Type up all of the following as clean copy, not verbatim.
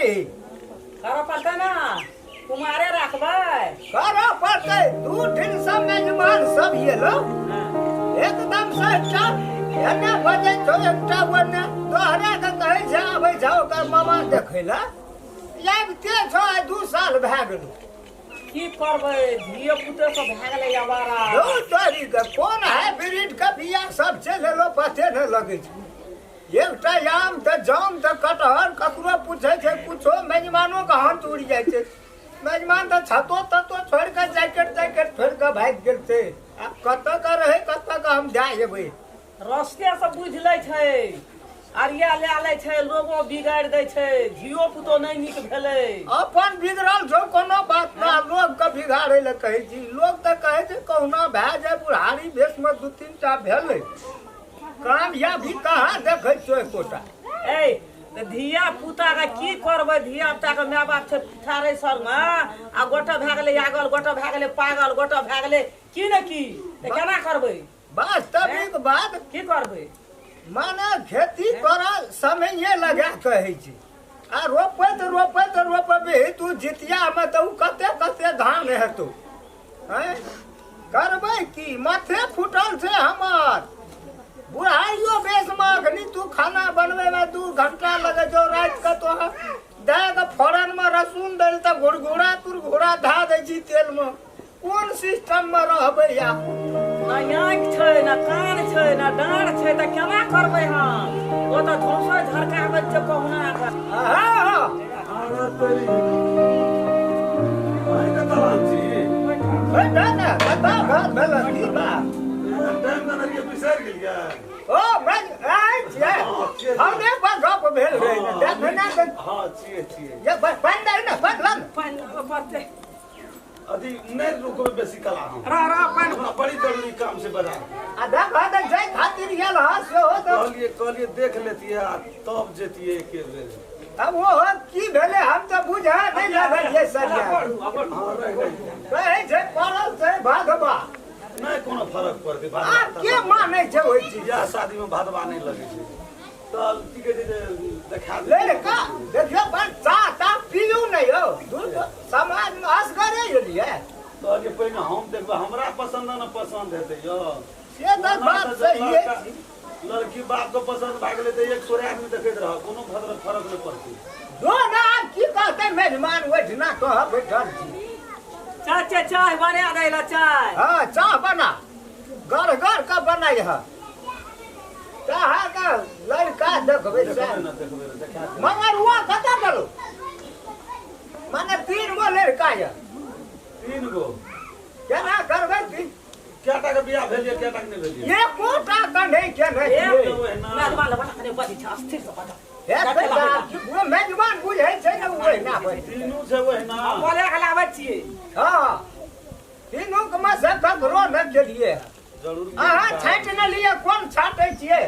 करो पड़ते ना कुमारे रखबै करो पड़ते दू दिन सब मेजबान सब ये लो एकदम से चल एने बजे तो एकटा बने तोहरा के कहै छै आबै जाओ कर मामा देखै ला लागते छौ 2 साल भए गेलो की करबै धियो पुते सब भए गेलै आवारा दो तोरी के कोन है ब्रीड के बिया सब चलि एलो पते न लगै छै एकटा आम त जाम त कटहर ककरो पूछै छै कुछो मेजबानो के हाथ उड़ि जाइ छै मेजबान त छतो ततो छोड़ के जैकेट छोड़ के भाग गेल छै आब कत का रहे कत का हम जा जेबै रस्ते से बुझ लै छै अरिया ले लै छै लोगो बिगाड़ दै छै धियो पुतो नहीं नीक भेलै अपन बिगड़ल छौ कोनो बात ना लोग के बिगाड़े ले कहै छी लोग त कहै छै कहुना भए जाय बुढ़ारी भेष में 2-3 टा भेलै कामयाबी कहाँ देखै छौ एकोटा ए त धिया पुता के की करबै धिया पुता के माय बाप छै ठारे सर में आ गोटा भए गेलै आगल गोटा भए गेलै पागल गोटा भए गेलै की न की त केना करबै वास्तविक बात की करबै माने खेती करा समय लगा कहै छै आ रोपे तू जितिया में तो कते धान हेतौ हैं करबै की माथे फुटल छै हमर बुढ़ाइयो बेस में अखनी तू खाना बनवे में 2 घंटा लगे छौ रात के तो दे के फोरन में रसून दल त घुरघुरा धा दै छी तेल में कोन सिस्टम में रहबै या ना आँख छै ना कान छै ना डाँड़ छै त केना करबै हम ओ त धोसो झरकाबै छै कहुना के हाँ तेरी भाई का तलान छी ना बता बात भेल की बा टाइम का नरिया बिसर गेलिया ओ मैं आई छे हमने पर गप भेल रहे देखना के हां छिए ये पानी दे ना पानी पड़ते अभी नहीं रुको बेसी कला हम रा पानी बड़ी जरूरी काम से बजा आधा जाय खातिर गेल हां से हो तो कहलिए देख लेती है तब जेती है के बेर अब वो की भेले हम तो बुझा नहीं लागल ये सरिया हां रह गई कहे छै पड़ल छै भागबा नहीं कोनो फर्क पड़ते आप के माने छै होई चीज या शादी में भादवा नहीं लगे छै तो की कहे देखा ले का देखियो पर चा पीऊ नहीं हो समाज में असगरे एलिए तो ये पहिने हम देखबे हमरा पसंद न पसंद हेते यो से तो बात सही है लड़की बाप को पसंद भाग ले तो एक सोरे आदमी देखैत रह कोनो फर्क नहीं पड़ती दो ना की कहते मेहमान ओठना तो बैठल छी चाचा चाय बना दे ला चाय हां चाह बना घर का बनाई है चाह का लड़का देखबे से मगर हुआ कता करो माने 3 गो लड़का है 3 गो केना करबे की क्या टाका बियाह भेलिए क्या टाका नहीं भेलिए एक कोटा का नहीं के नहीं मेजबान बना के बड़ी छ अस्थिर से बता वो मेजबान बुझे छै न ओइ ना होय तीनों से वही ना बोले के लाबै छियै हां तीनों के में से ककरो न केलिए जरूर अहाँ छाट न लिए कोन छाटै छियै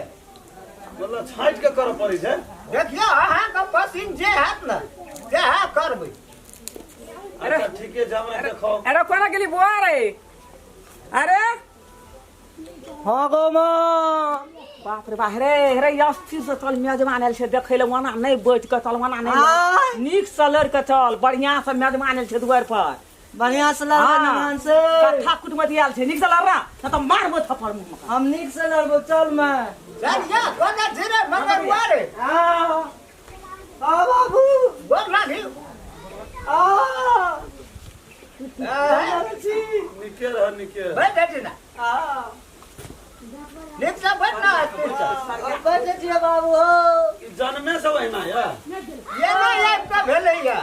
मतलब छाट के कर पड़ी छै देखियो अहाँ के पसिन जे हैत न से है करबै अरे ठीक है जामा देखो अरे कोना गेली बुआ रे अरे हां गो मां बाप रे बाप रे अस्थिर से चल मेजबान आयल छै देखै ले वना नहीं बैठ के चल वना नहीं नीक से लड़ के चल बढ़िया से मेजबान आयल छै दुआर पर बढ़िया से लड़बो नमान से कथा कुटमती आयल छै नीक से लड़ रहा न तो मारबो थप्पड़ मुंह में हम नीक से लड़बो चल मैं चलिया कोना धीरे मगर वारे हां आ बाबू बोल लागी निके बैठ ना हां नीक से बैठना बैठ जिया बाबू हो जन्मे से वही ना या ये ना याद का भेलै या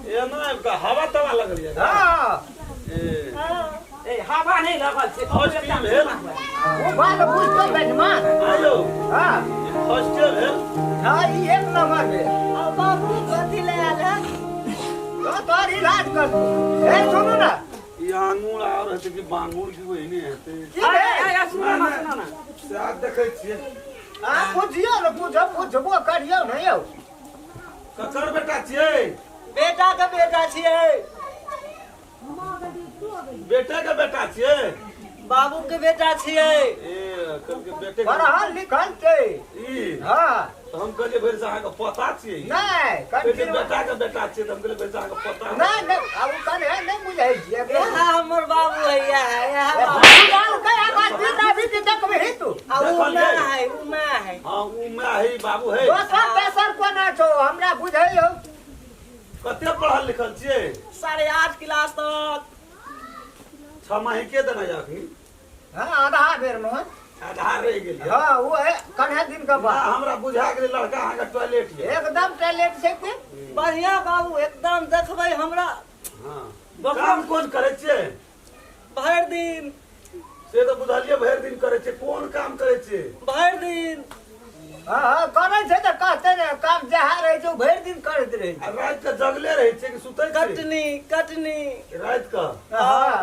ये ना का हवा तवा लग रही है हां ए हवा नहीं लगल छै फर्स्ट टाइम भेल वो बात बुझतो मेजबान आयो हां फर्स्ट टाइम भेल हां ई एक नंबर भेल आ बाबू कथी ले आल है तो तोर इलाज कर ए सुनो ना ये आंगूर और है कि बांगूर की वही नहीं है की भेल ए सुनो ना से आ देखै छियै आ पूछियो न पूछबो करियो न यौ ककर बेटा छियै बेटा के बेटा छियै बेटा के बेटा छियै बाबू के बेटा छियै ए कल के बेटे पढ़ल लिखल छै ई हां हम कहलिए भरि से अहाँके पता छियै नहीं बेटे कंटिन्यू बेटा के बेटा छियै तऽ हम कहलिए भरि से अहाँके पता नहीं अब कने नहीं बुझै छियै यहाँ हमर बाबू है यहाँ बाबू बुझल कया बात दिन अभी के देखबे तू आ उ में है उ में है हाँ उ में है बाबू है दोसर तेसर कोना छौ हमरा बुझैयो कते पढ़ल लिखल छियै 8.5 क्लास तक 6 माही के देना है अखनी हां आधा बेर में आधा रहि गेलियै हां वो है कने दिन का बात हमरा बुझा गेलै लड़का अहाँके टॉयलेट ये एकदम टैलेंट छै के बढ़िया बाबू एकदम देखबै हमरा हाँ काम कोन करै छियै भरि दिन से तऽ बुझलियै भरि दिन करै छियै कोन काम करै छियै भरि दिन हां करै छै त कहते ने काम जहा रहै छै भरि दिन करैत रहै छै आ राति के जगले रहै छियै कि सुतै छियै कटनी राति के हां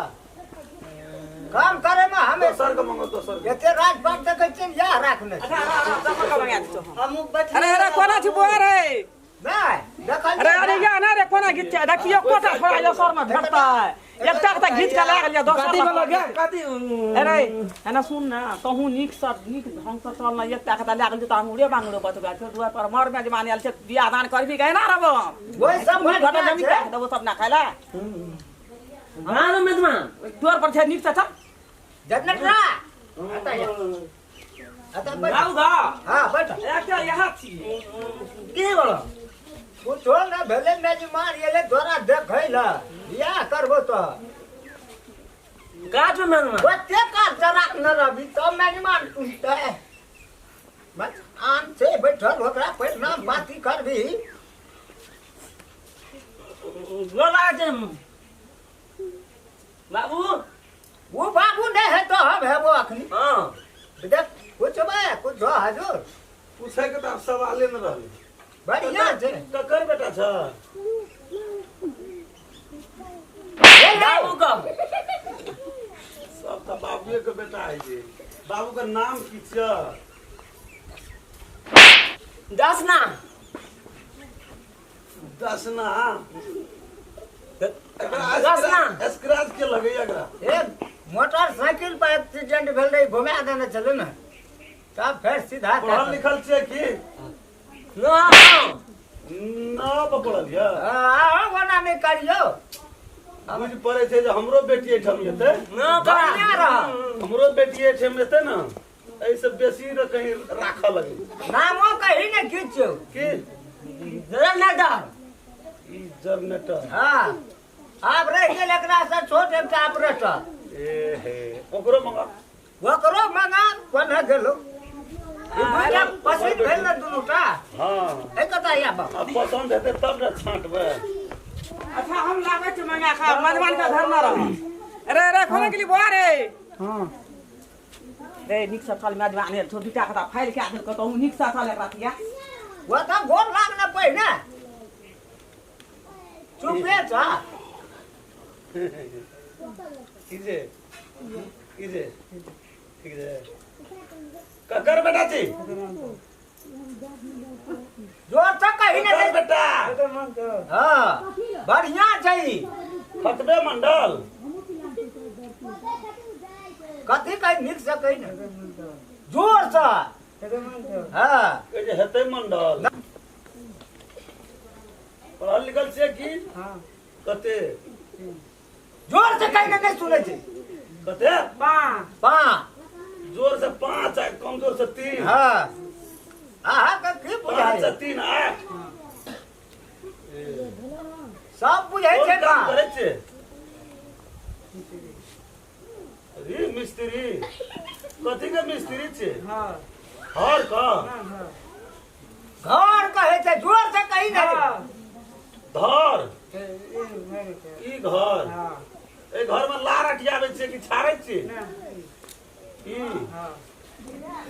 काम करे में हमें दोसर के मंगो दोसर के एते रात बात देखै छियै या राखने छै हमहु बैठ अरे अरे कोना छी बुआ रे नहीं देखल अरे अरे या ना रे कोना गीत छै देखियो कोटा छोड़ा यो सर में भेटता है एकटा के गीत के लागल या दोसर कथी बोलो गे कथी अरे एना सुन ना तहू नीक ढंग से चल ना एकटा के लागल त अंगुरे बांगुरे बतबा छ दुआ पर मर में जमाने आल छै बियाह दान करबी गए ना रब ओइ सब घटा घटना जमी छै के देबो सब ना खाइला हाँ मेजबान द्वार पर छै नीक से चल जनटरा आता या आता बैठ आउ गा हां बैठ एकटा यहाँ छी की बोलो कुछो ना भेले मेजमान येले द्वारा देखैला या करबो तो गाछ में मेजबान बच्चे का जराक न रबी तो मेजमान टूटते बस आन से बैठल ओकरा पे नाम बाती करबी गोला के बाबू वो बाबू नहीं है तो हम है वो अखनी हाँ देख कुछ बे कुछ हजूर पूछे के तऽ सवाले न रहलै बढ़िया छै ककर बेटा छ बाबू का सब तऽ बाबुए के बेटा है जे बाबू के नाम की छ दसना दसना दसना स्क्रैच के लगै एकरा एक मोटरसाइकिल पर एक्सीडेंट भेल रही घुमा देने चले ना तब फिर सीधा पढ़ल लिखल छियै की नो न पढ़ल यऽ बना नहीं करियो बुझ पड़े छै जे हमरो बेटी एहिठाम एतै नो बढ़िया रह हमरो बेटी एहिठाम एतै न एहिसँ बेसी न कहीं राखऽ लगै नामो कहीं न खींचो की जनरेटर ई जनरेटर हाँ आप रह गेल एकरा से छोट एकटा ऑपरेटर ए हे ओकरो मंगा ओकरो मंगा कोना गेलो ई दुटा पसंद भेल न दुनुटा हाँ एकटा या बा अब पसंद हेतै तब न छांटबै अच्छा हम लागे छ मंगा खा मेजबान का घर ना रह अरे अरे खाने के लिए बुआ रे हां रे निक से चल मेजबान है तो दुटा का फाइल के आदमी कहतो निक से चल एकरा तिया वो तो गोर लागना पहिने चुपे छ इजे इजे इजे ककर बेटा छी जोर से कहीं न ककर बेटा हाँ बढ़िया छै फतबे मंडल कथी कहीं निक से कहीं न जोर से हाँ ए जे हेतै मंडल पढ़ल लिखल छियै की हां कते जोर से कहीं नहीं सुने छै कते पाँच जोर से 5 आ कमजोर से 3 हाँ आहा का की 5 बुझाई से 3 8 सब बुझाई कोन छै का काम करै छै अरे मिस्त्री कथी के मिस्त्री छै हां घर का घर कहे छै जोर से कहीं नहीं धर ई घर ए घर में लार अटियाबै छै कि छाड़ै छै ई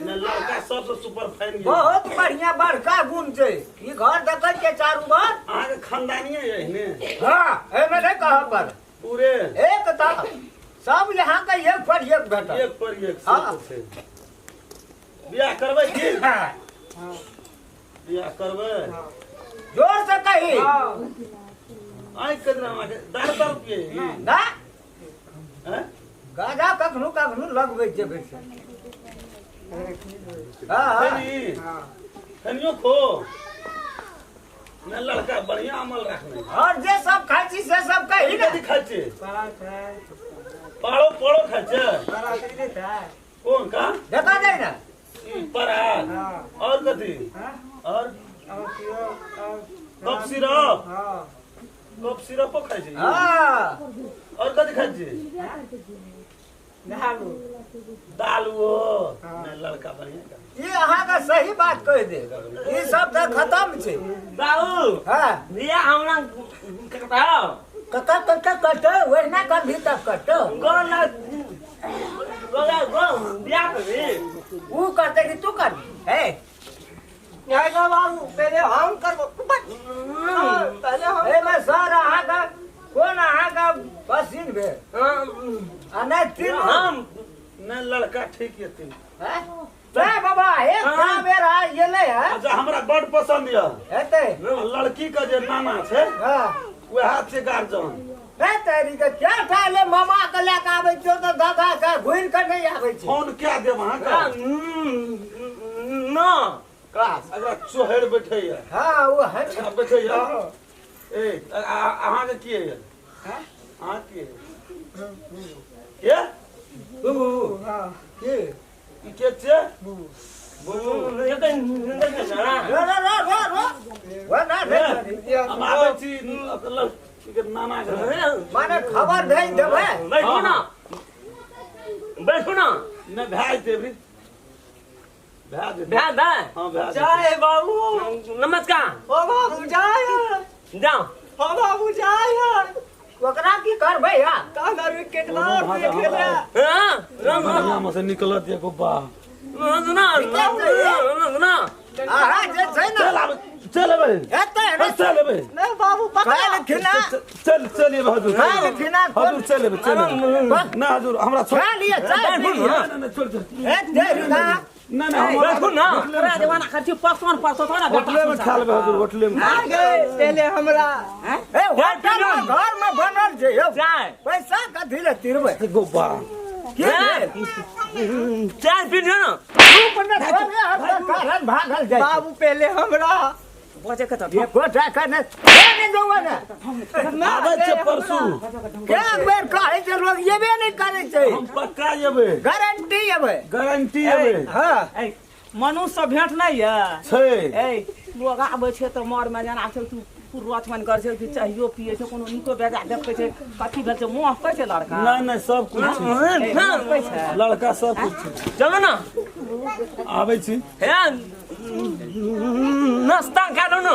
न लड़का सबसे सुपर फाइन ये बहुत बढ़िया बड़का गुण छै ई घर देखै के चारू बार अहाँ के खानदानिये है ने हाँ एमे नहीं कहा पर पूरे एक था सब यहाँ का एक पर एक बेटा एक पर एक हाँ। से बियाह करबै की हाँ। बियाह करबै जोर से कही आइ कदरा माके 10 रुपये ना हैं गाजा कखनो कखनो लगबै छै बेसी हाँ हाँ। खैनी कनियो खो न लड़का बढ़िया अमल रखने और जे सब खाई छी से सब कही ना दिखाई छे पाड़ो पाड़ो खाई छे कौन का देखा जाए ना ई पराग और कथी और कप सिरप कप सिरप खाई छे हां और कथी खाई छे दालू न लड़का बढ़िया ये अहाँ का सही बात कह दे ये सब तो खत्म छे बाबू हां दिया हमरा करता कका कका कटो वही ना कर भी तब कटो गो ना गो दिया करे वो करते कि तू कर है नहीं का बाबू पहले हम करबो पहले हम ए मैं सर अहाँ का कौन अहाँ का पसीन भे अने तीन हम न लड़का ठीक है तीन हैं ए बाबा एक काम मेरा ये ले है अच्छा हमरा बड़ पसंद है हेते लड़की का जे नाना छे हां वह हाथ से गार्जियन ए तेरी के क्या ठाले मामा के लेके आबै छो तो दादा के घुर के नहीं आबै छै फोन क्या दे वहां का ना कास अगर चोहर बैठे है हां वो है बैठे है ए अहाँ के की है हैं अहाँ की के हां के ई के छे ये तो रो वो ना रे हम आबै छी मतलब के नाना घर माने खबर भेज देबै बैठो ना बैठो ना न भेज देबी भेज दे भैया दा हां भेज दे जाए बाबू नमस्कार ओ बाबू जाए जाओ ओ बाबू जाए ओकरा की करबै या का करू कितना रुपए खेले हां राम यहाँ से निकलत है गोबा ना ना आहा जे छै ना चल आब चल बे हेते ना चल बे नहीं बाबू पकड़ काल खिना चल ये हजूर काल खिना हजूर चल बे चल ना हजूर हमरा छोड़ खा लिए चाय पी लिए ना छोड़ ए तेरी ना ना ना बैठो ना करा देवाना खर्ची पकवान पड़तो था ना होटले में खा लेबे हजूर होटले में पहले हमरा ए होटल में घर में बनल छै यौ चाय पैसा कथी ले तिरबै गोबा की भेल चाय पी ना तू पन्ना छोड़े हर कारण भागल जाय बाबू पहले हमरा बजे के तो ये कोठा करने नहीं जवाना आबै छै परसू क्या बेर कहै छै लोग येबे नहीं करे छै हम पक्का जेबे गारंटी येबे गारंटी जेबे हां ए मनुष्य से भेंट नहीं है छै ए लोग आबै छै तो मर में जाना छै तू पूर्वत मन कर छै कि चाहियो पिए छै कोनो निको बेजा देखै छै कथी भेल छै मुंह कहै छै लड़का नहीं नहीं सब कुछ छै लड़का सब कुछ छै चलो ना आबै छी है नाश्ता करो ना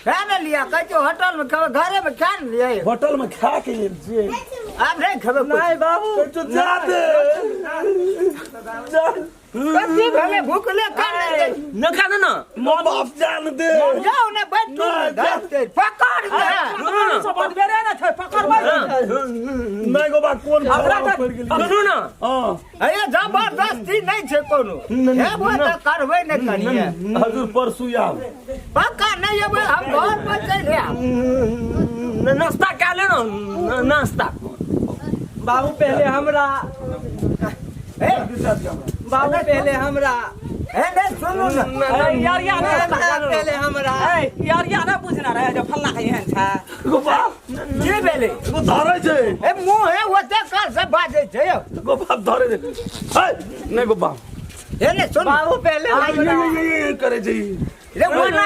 खा न लिया कहै छै होटल में खाओ घरे में खा न लिया होटल में खा के जे आप नहीं खाबे नहीं बाबू तो जा दे कथी भेले भूखले कर दे न खा ना मां बाप जान दे जाओ ने बैठो धरते पकड़ दे सब बेरे ना छै पकड़बै नहीं गोबा कोन भाड़ा पड़ गेल सुनो ना हां अरे जबरदस्ती नहीं छै कोनो हेबो त करबै न करिए हजूर परसू आब पक्का नहीं हेबे हम घर पर चल आब नाश्ता कर ले ना नाश्ता बाबू पहले हमरा ए बाबू पहले हमरा ए नहीं सुनो ना यार यार पहले हमरा यार यार ना बुझना रहे जो फल्ला के एहन छै गोबा की भेले को धरै छै ए मुंह है ओते कर से बाजे छै यौ गोबा धरै दे है नहीं गोबा ए ने सुन बाबू पहले हमरा ये करे छै रे बोला